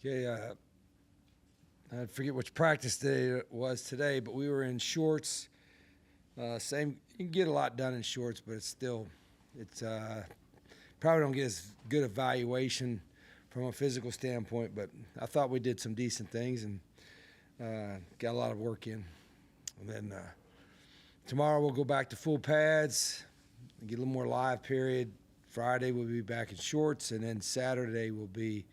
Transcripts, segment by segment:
Okay, I forget which practice day it was today, but we were in shorts. Same, you can get a lot done in shorts, but it's probably don't get as good evaluation from a physical standpoint. But I thought we did some decent things and got a lot of work in. And then tomorrow we'll go back to full pads, get a little more live period. Friday we'll be back in shorts, and then Saturday will be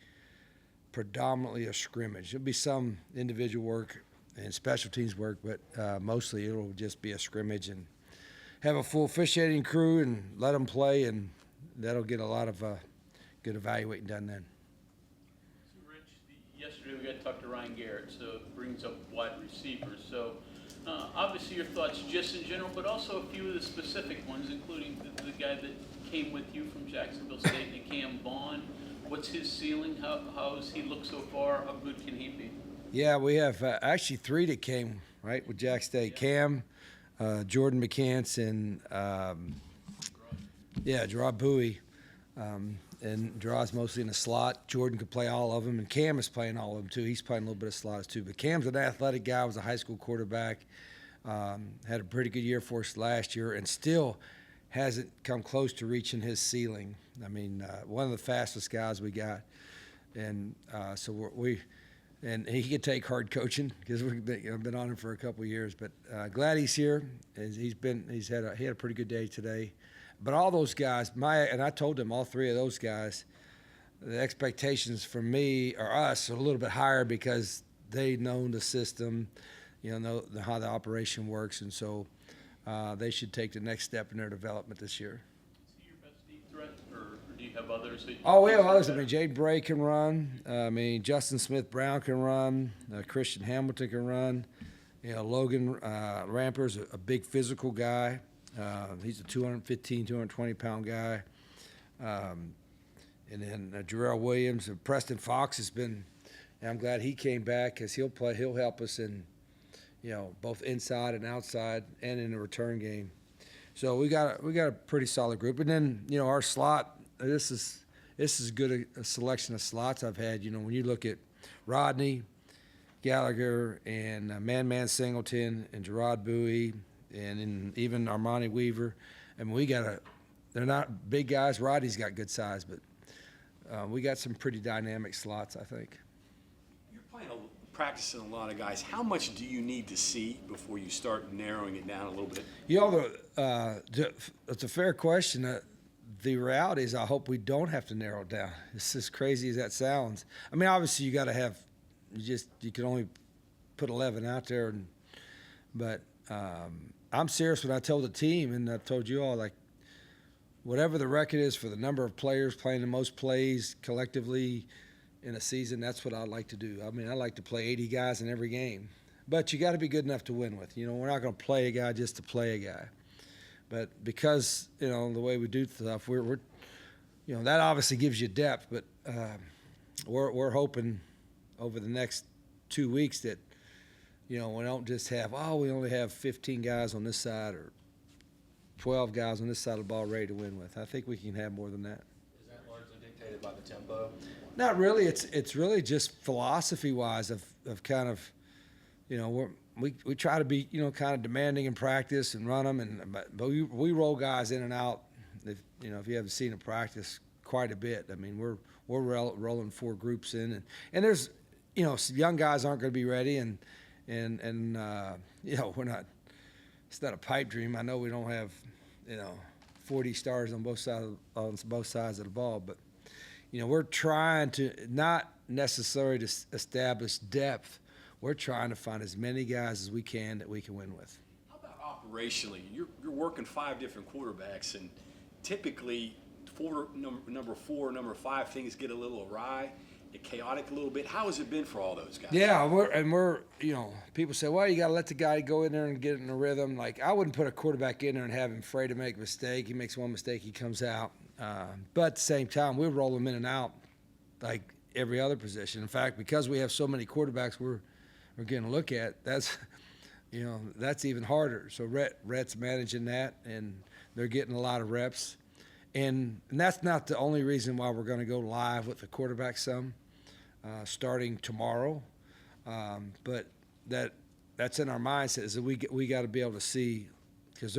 predominantly a scrimmage. There'll be some individual work and special teams work, but mostly it'll just be a scrimmage and have a full officiating crew and let them play, and that'll get a lot of good evaluating done then. So Rich, yesterday we got to talk to Ryan Garrett, so it brings up wide receivers. So obviously your thoughts just in general, but also a few of the specific ones, including the guy that came with you from Jacksonville State, Cam Vaughn. What's his ceiling? How does he look so far? How good can he be? Yeah, we have actually three that came, right, with Jack State. Yeah. Cam, Jordan McCants, and Gerard Bowie. And Gerard's mostly in the slot. Jordan could play all of them, and Cam is playing all of them too. He's playing a little bit of slots too. But Cam's an athletic guy, was a high school quarterback, had a pretty good year for us last year, and still hasn't come close to reaching his ceiling. I mean, one of the fastest guys we got, and so and he could take hard coaching because we've been on him for a couple of years. But glad he's here. He had a pretty good day today. But all those guys, and I told them all three of those guys, the expectations from me or us are a little bit higher because they know the system, know how the operation works, and so they should take the next step in their development this year. Is he your best deep threat, or do you have others? We have others. I mean, Jade Bray can run. Justin Smith-Brown can run. Christian Hamilton can run. Logan Ramper's a big physical guy. He's a 215, 220-pound guy. And then Jarrell Williams and Preston Fox has been. And I'm glad he came back because he'll help us in, both inside and outside, and in the return game. So we got a pretty solid group. And then our slot. This is as good a selection of slots I've had. When you look at Rodney Gallagher and Man Singleton and Gerard Bowie and even Armani Weaver. I mean, they're not big guys. Rodney's got good size, but we got some pretty dynamic slots, I think. You're practicing a lot of guys. How much do you need to see before you start narrowing it down a little bit? It's a fair question. The reality is I hope we don't have to narrow it down. It's as crazy as that sounds. I mean, obviously you got to have you can only put 11 out there, but I'm serious when I told the team, and I've told you all, like, whatever the record is for the number of players playing the most plays collectively in a season, that's what I'd like to do. I mean, I like to play 80 guys in every game, but you got to be good enough to win with. We're not going to play a guy just to play a guy. But because, the way we do stuff, we're that obviously gives you depth, but we're hoping over the next 2 weeks that, we don't just have, we only have 15 guys on this side or 12 guys on this side of the ball ready to win with. I think we can have more than that. Is that largely dictated by the tempo? Not really. It's really just philosophy-wise of kind of, we try to be, kind of demanding in practice and run them, but we roll guys in and out. If you haven't seen a practice quite a bit, I mean, we're rolling 4 groups in, and there's, some young guys aren't going to be ready, and we're not. It's not a pipe dream. I know we don't have, 40 stars on both sides of the ball, but we're trying to not necessarily to establish depth. We're trying to find as many guys as we can that we can win with. How about operationally? You're working 5 different quarterbacks, and typically number 4, number 5 things get a little awry. Chaotic a little bit. How has it been for all those guys? Yeah, we're people say, well, you got to let the guy go in there and get in a rhythm. Like, I wouldn't put a quarterback in there and have him afraid to make a mistake. He makes one mistake, he comes out. But at the same time, we'll roll him in and out like every other position. In fact, because we have so many quarterbacks we're going to look at, that's even harder. So Rhett's managing that, and they're getting a lot of reps. And that's not the only reason why we're going to go live with the quarterback some. starting tomorrow. But that's in our mindset is that we got to be able to see, because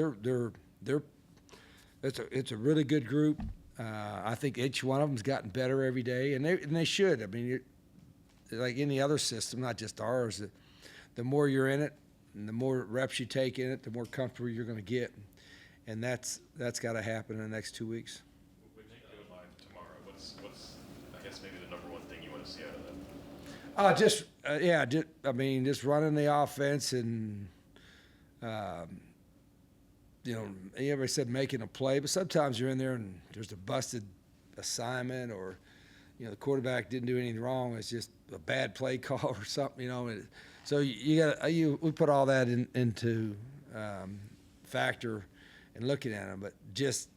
it's a really good group. I think each one of them's gotten better every day, and they should. I mean, like any other system, not just ours. The more you're in it, and the more reps you take in it, the more comfortable you're going to get, and that's got to happen in the next 2 weeks. When they go live tomorrow, what's I guess maybe the number one thing you want to see out of them? Just running the offense and, everybody said making a play, but sometimes you're in there and there's a busted assignment or, the quarterback didn't do anything wrong. It's just a bad play call or something, So we put all that into factor in looking at them, but just,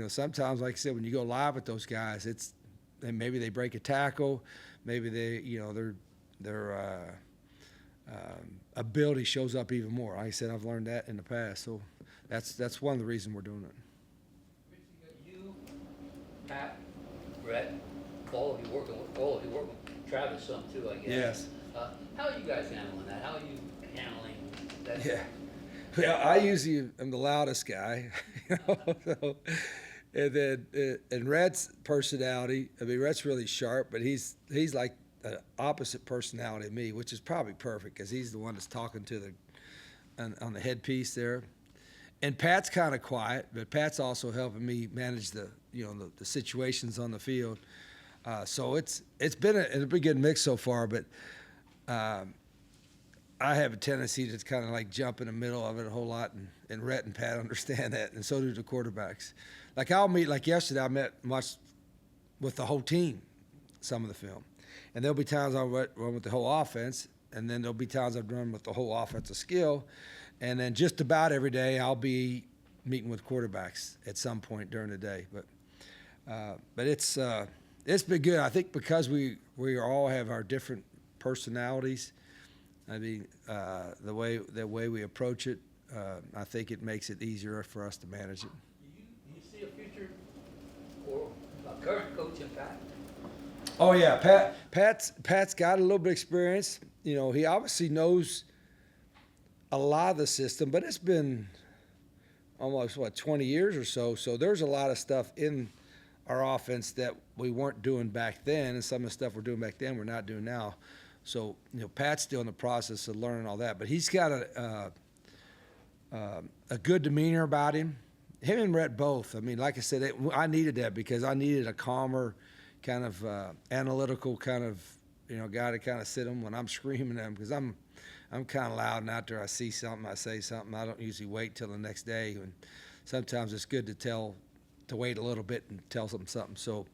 sometimes, like I said, when you go live with those guys, maybe they break a tackle, maybe their ability shows up even more. Like I said, I've learned that in the past, so that's one of the reasons we're doing it. You, Pat, Brett, all of you working with Travis some too, I guess. Yes. How are you guys handling that? How are you handling that? Yeah. Well, I usually am the loudest guy, So, and then and Rhett's personality. I mean, Rhett's really sharp, but he's like the opposite personality of me, which is probably perfect because he's the one that's talking to on the headpiece there. And Pat's kind of quiet, but Pat's also helping me manage the situations on the field. So it's been a pretty good mix so far, but I have a tendency to kind of like jump in the middle of it a whole lot, and Rhett and Pat understand that, and so do the quarterbacks. Like like yesterday, I met much with the whole team, some of the film. And there'll be times I'll run with the whole offense, and then there'll be times I've run with the whole offensive skill. And then just about every day I'll be meeting with quarterbacks at some point during the day. But it's been good. I think because we all have our different personalities. I mean, the way we approach it, I think it makes it easier for us to manage it. Do you see a future or a current coach in Pat? Oh yeah, Pat's got a little bit of experience. He obviously knows a lot of the system, but it's been almost 20 years or so. So there's a lot of stuff in our offense that we weren't doing back then, and some of the stuff we're doing back then we're not doing now. So Pat's still in the process of learning all that, but he's got a good demeanor about him. Him and Rhett both. I mean, like I said, I needed that because I needed a calmer, kind of analytical kind of guy to kind of sit him when I'm screaming at him, because I'm kind of loud, and after I see something, I say something. I don't usually wait till the next day, and sometimes it's good to wait a little bit and tell them something. So,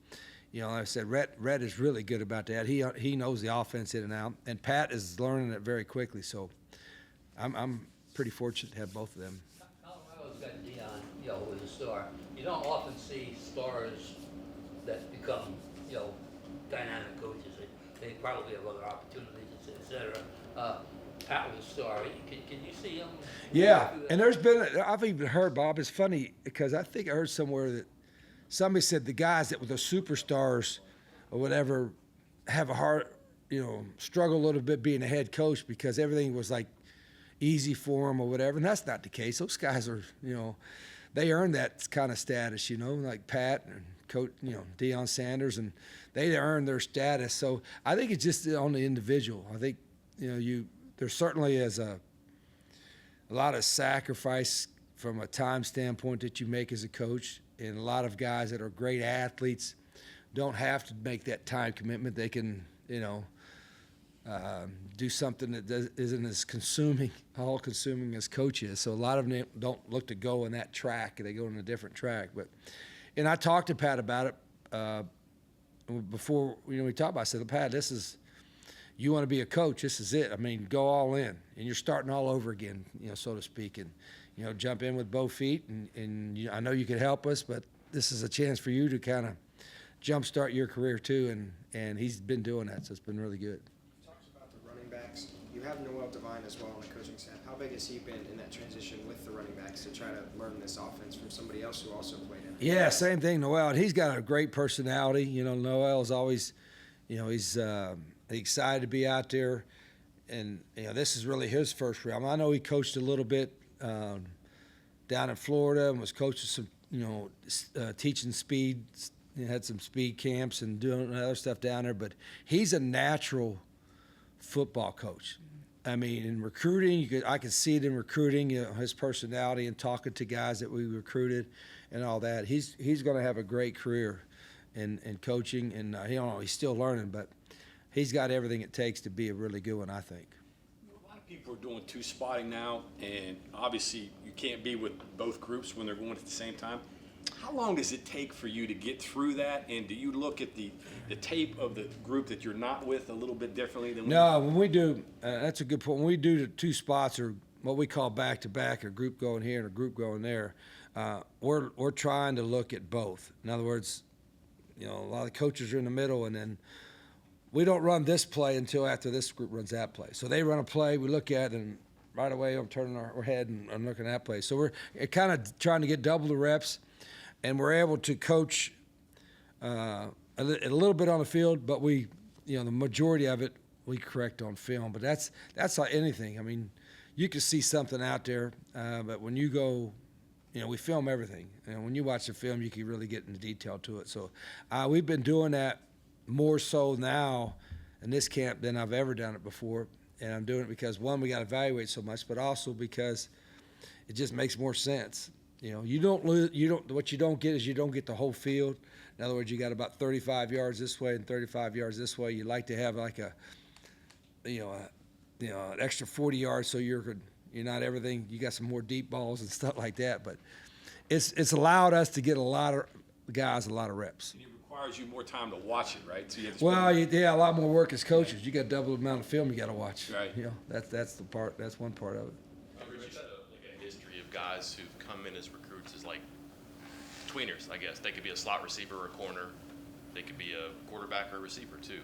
like I said, Rhett is really good about that. He knows the offense in and out, and Pat is learning it very quickly. So, I'm pretty fortunate to have both of them. Colorado's got Dion, as a star. You don't often see stars that become, dynamic coaches. They probably have other opportunities, et cetera. Pat was a star. Can you see him? Yeah, and I've even heard, Bob, it's funny because I think I heard somewhere that somebody said the guys that were the superstars or whatever have a hard, struggle a little bit being a head coach because everything was like easy for them or whatever. And that's not the case. Those guys are, they earned that kind of status, like Pat and Coach, Deion Sanders, and they earned their status. So I think it's just on the individual. I think, there certainly is a lot of sacrifice from a time standpoint that you make as a coach, and a lot of guys that are great athletes don't have to make that time commitment. They can, do something that isn't as all-consuming as coach is. So a lot of them don't look to go in that track. They go in a different track. And I talked to Pat about it before, we talked about it. I said, Pat, you want to be a coach, this is it. I mean, go all in, and you're starting all over again, so to speak, and jump in with both feet. And I know you could help us, but this is a chance for you to kind of jumpstart your career too. And he's been doing that, so it's been really good. You talked about the running backs. You have Noel Devine as well on the coaching staff. How big has he been in that transition with the running backs to try to learn this offense from somebody else who also played in it? Yeah, same thing, Noel. And he's got a great personality. Noel's always, excited to be out there. And, this is really his first realm. I know he coached a little bit down in Florida and was coaching some, teaching speed. He had some speed camps and doing other stuff down there. But he's a natural football coach. I mean, in recruiting, I could see it in recruiting, his personality and talking to guys that we recruited and all that. He's going to have a great career in coaching, and he's still learning, but he's got everything it takes to be a really good one, I think. A lot of people are doing two-spotting now, and obviously you can't be with both groups when they're going at the same time. How long does it take for you to get through that, and do you look at the tape of the group that you're not with a little bit differently than No, when we do, that's a good point. When we do the two spots, or what we call back-to-back, a group going here and a group going there, we're trying to look at both. In other words, a lot of coaches are in the middle, and then we don't run this play until after this group runs that play. So they run a play, we look at it, and right away I'm turning our head and looking at that play. So we're kind of trying to get double the reps, and we're able to coach a little bit on the field, but we, the majority of it we correct on film. But that's like anything. I mean, you can see something out there, but when you go, we film everything. And when you watch the film, you can really get into detail to it. So we've been doing that more so now in this camp than I've ever done it before. And I'm doing it because, one, we got to evaluate so much, but also because it just makes more sense. What you don't get is you don't get the whole field. In other words, you got about 35 yards this way and 35 yards this way. You like to have like an extra 40 yards so you're not everything. You got some more deep balls and stuff like that. But it's allowed us to get a lot of guys a lot of reps. it requires you more time to watch it, right? So you have to A lot more work as coaches. You got double the amount of film you got to watch. Right. That's the part. That's one part of it. Rich, you had a history of guys who've come in as recruits as like tweeners, I guess. They could be a slot receiver or a corner. They could be a quarterback or a receiver too.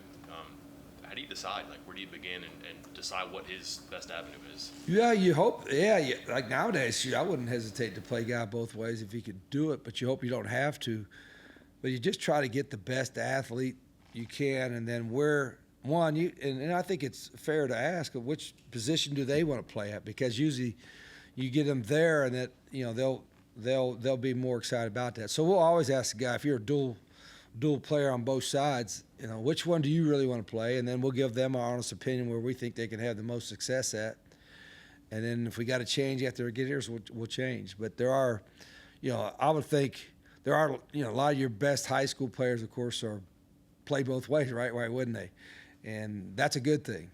How do you decide, where do you begin and decide what his best avenue is? Yeah, you hope. Yeah, like nowadays, I wouldn't hesitate to play guy both ways if you could do it, but you hope you don't have to. But you just try to get the best athlete you can, and then and I think it's fair to ask which position do they want to play at, because usually you get them there, and that they'll be more excited about that. So we'll always ask the guy, if you're a dual player on both sides, which one do you really want to play? And then we'll give them our honest opinion where we think they can have the most success at. And then if we got to change after we get here, so we'll change. But there are, I would think there are, a lot of your best high school players, of course, play both ways, right? Why wouldn't they? And that's a good thing,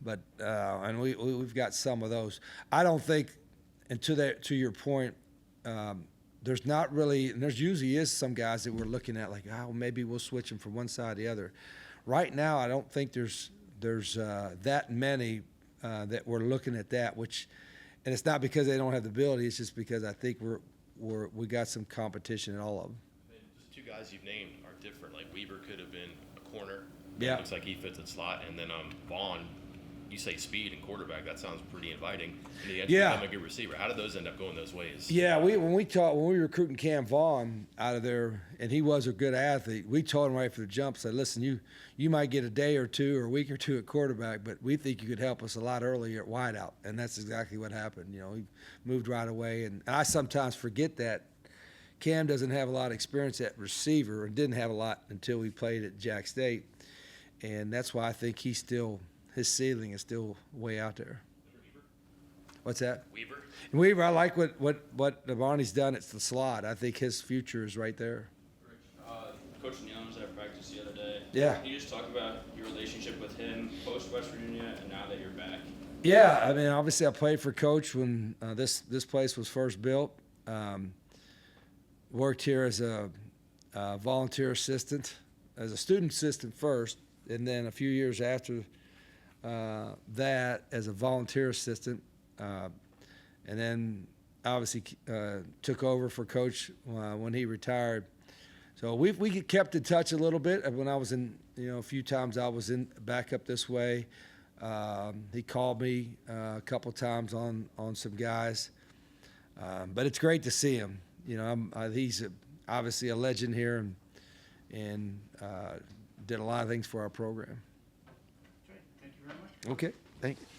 But and we've got some of those. I don't think, and to your point, there's not really, and there's usually is some guys that we're looking at like, maybe we'll switch them from one side to the other. Right now, I don't think there's that many that we're looking at that, and it's not because they don't have the ability. It's just because I think we got some competition in all of them. The two guys you've named are different. Like Weaver could have been a corner. Yeah. Looks like he fits at slot, and then Vaughn. You say speed and quarterback. That sounds pretty inviting. And he actually become a good receiver. How did those end up going those ways? Yeah, when we were recruiting Cam Vaughn out of there, and he was a good athlete, we told him right from the jump, said, listen, you might get a day or two or a week or two at quarterback, but we think you could help us a lot earlier at wideout. And that's exactly what happened. He moved right away. And I sometimes forget that Cam doesn't have a lot of experience at receiver, and didn't have a lot until we played at Jack State. And that's why I think his ceiling is still way out there. What's that? Weaver, I like what Devontae's done at the slot. I think his future is right there. Coach Neal was at practice the other day. Yeah. Can you just talk about your relationship with him post West Virginia and now that you're back? Yeah, I mean, obviously I played for Coach when this place was first built. Worked here as a volunteer assistant, as a student assistant first, and then a few years after that as a volunteer assistant, and then obviously took over for Coach when he retired. So we kept in touch a little bit. When I was in, a few times I was back up this way. He called me a couple times on some guys, but it's great to see him. He's obviously a legend here and did a lot of things for our program. Okay, thank you.